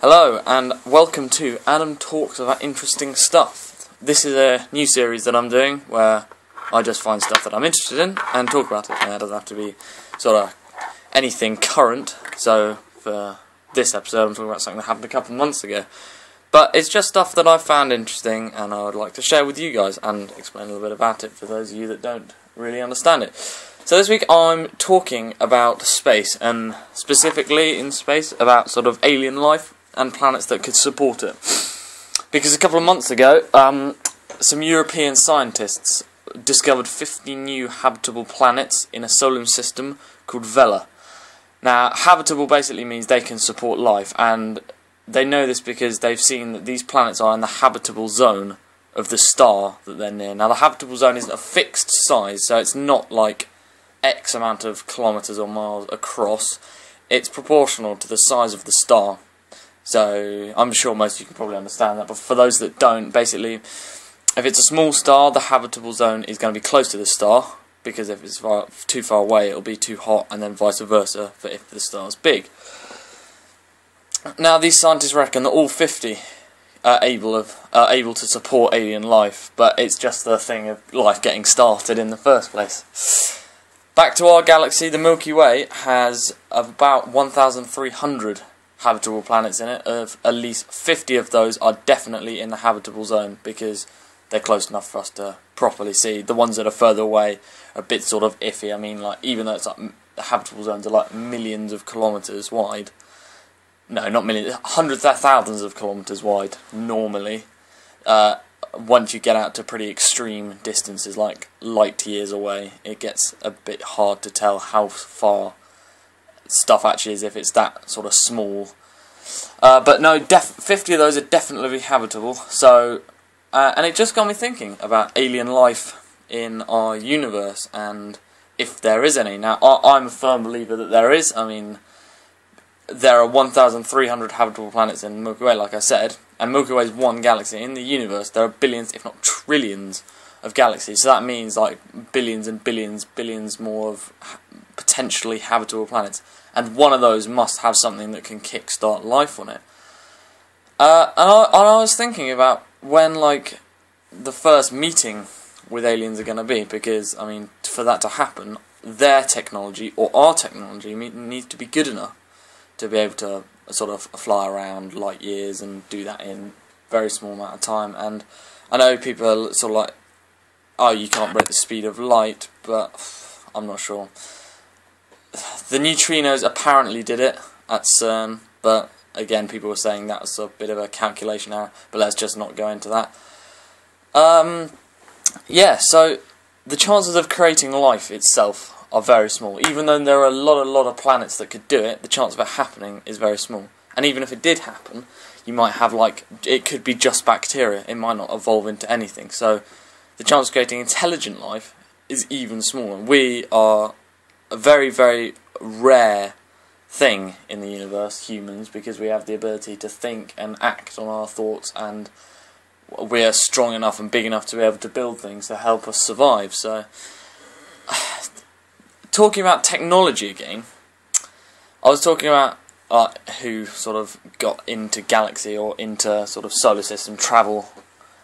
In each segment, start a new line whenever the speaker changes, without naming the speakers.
Hello and welcome to Adam Talks About Interesting Stuff. This is a new series that I'm doing where I just find stuff that I'm interested in and talk about it. And it doesn't have to be sort of anything current. So for this episode I'm talking about something that happened a couple of months ago. But it's just stuff that I found interesting and I would like to share with you guys and explain a little bit about it for those of you that don't really understand it. So this week I'm talking about space, and specifically in space about sort of alien life and planets that could support it. Because a couple of months ago, some European scientists discovered 50 new habitable planets in a solar system called Vela. Now, habitable basically means they can support life, and they know this because they've seen that these planets are in the habitable zone of the star that they're near. Now, the habitable zone isn't a fixed size, so it's not like X amount of kilometres or miles across. It's proportional to the size of the star. So, I'm sure most of you can probably understand that, but for those that don't, basically, if it's a small star, the habitable zone is going to be close to the star, because if it's too far away, it'll be too hot, and then vice versa for if the star's big. Now, these scientists reckon that all 50 are able to support alien life, but it's just the thing of life getting started in the first place. Back to our galaxy, the Milky Way has about 1,300 habitable planets in it. Of at least 50 of those are definitely in the habitable zone because they're close enough for us to properly see. The ones that are further away are a bit sort of iffy. I mean, like, even though it's like the habitable zones are like millions of kilometres wide. No, not millions, hundreds of thousands of kilometres wide normally. Once you get out to pretty extreme distances, like light years away, it gets a bit hard to tell how far stuff actually is if it's that sort of small. But no, 50 of those are definitely habitable. So, and it just got me thinking about alien life in our universe and if there is any. Now, I'm a firm believer that there is. I mean, there are 1,300 habitable planets in Milky Way, like I said, and Milky Way is one galaxy. In the universe, there are billions, if not trillions, of galaxies. So that means like billions and billions more of potentially habitable planets. And one of those must have something that can kickstart life on it. And I was thinking about when, like, the first meeting with aliens are going to be, because, I mean, for that to happen, their technology, or our technology, needs to be good enough to be able to sort of fly around light years and do that in a very small amount of time. And I know people are sort of like, oh, you can't break the speed of light, but I'm not sure. The neutrinos apparently did it at CERN, but again, people were saying that was a bit of a calculation error, but let's just not go into that. Yeah, so the chances of creating life itself are very small. Even though there are a lot of planets that could do it, the chance of it happening is very small. And even if it did happen, you might have, like, it could be just bacteria. It might not evolve into anything. So the chance of creating intelligent life is even smaller. We are a very, very rare thing in the universe, humans, because we have the ability to think and act on our thoughts, and we are strong enough and big enough to be able to build things to help us survive. So, talking about technology again, I was talking about who sort of got into galaxy or into sort of solar system travel,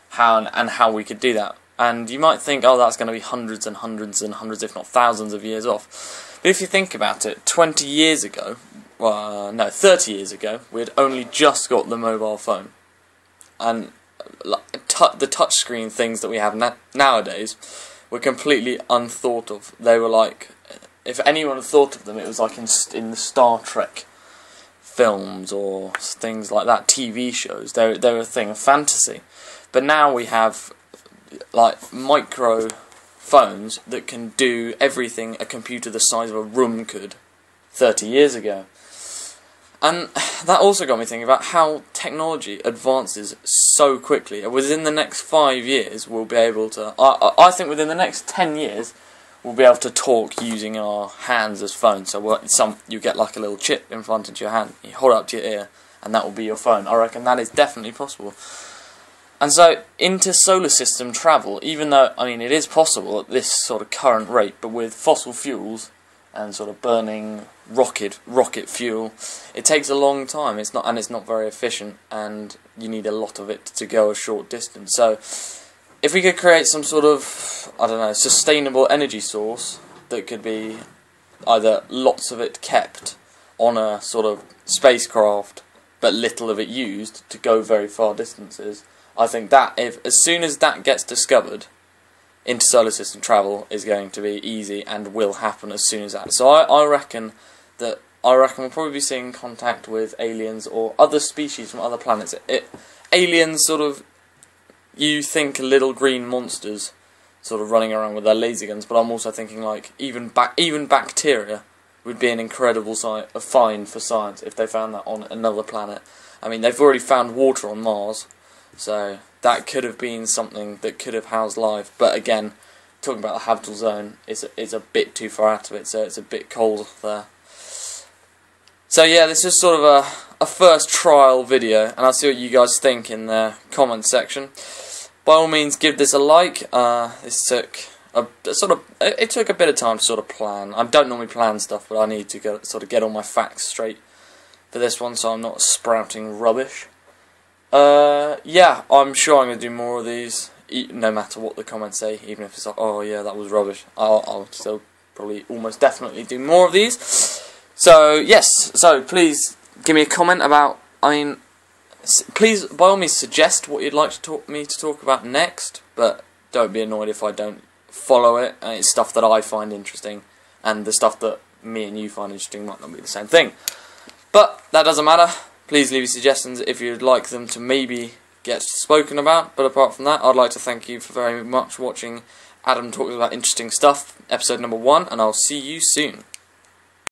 how we could do that. And you might think, oh, that's going to be hundreds and hundreds and hundreds, if not thousands of years off. But if you think about it, 20 years ago, 30 years ago, we had only just got the mobile phone. And the touchscreen things that we have nowadays were completely unthought of. They were like, if anyone had thought of them, it was like in the Star Trek films or things like that, TV shows. They were a thing of fantasy. But now we have, like, micro phones that can do everything a computer the size of a room could 30 years ago. And that also got me thinking about how technology advances so quickly. Within the next 5 years, we'll be able to... I think within the next 10 years, we'll be able to talk using our hands as phones. So you get like a little chip in front of your hand, you hold it up to your ear, and that will be your phone. I reckon that is definitely possible. And so, into solar system travel, even though, I mean, it is possible at this sort of current rate, but with fossil fuels and sort of burning rocket fuel. It takes a long time. It's not very efficient, and you need a lot of it to go a short distance. So, if we could create some sort of, I don't know, sustainable energy source that could be either lots of it kept on a sort of spacecraft, but little of it used to go very far distances, I think that as soon as that gets discovered, intersolar system travel is going to be easy and will happen as soon as that. So I reckon we'll probably be seeing contact with aliens or other species from other planets. Aliens sort of, you think little green monsters sort of running around with their laser guns, but I'm also thinking like even bacteria would be an incredible find for science if they found that on another planet. I mean, they've already found water on Mars, so that could have been something that could have housed life. But again, talking about the habitable zone, it's a bit too far out of it, so it's a bit cold there. So yeah, this is sort of a first trial video, and I'll see what you guys think in the comment section. By all means, give this a like. This took it took a bit of time to sort of plan. I don't normally plan stuff, but I need to get all my facts straight for this one, so I'm not sprouting rubbish. Yeah, I'm sure I'm going to do more of these, no matter what the comments say, even if it's like, oh yeah, that was rubbish. I'll still probably almost definitely do more of these. So, yes, so please give me a comment about, please, by all means, suggest what you'd like me to talk about next, but don't be annoyed if I don't follow it. It's stuff that I find interesting, and the stuff that me and you find interesting might not be the same thing. But that doesn't matter. Please leave your suggestions if you'd like them to maybe get spoken about. But apart from that, I'd like to thank you for very much watching Adam Talks About Interesting Stuff, episode number 1, and I'll see you soon.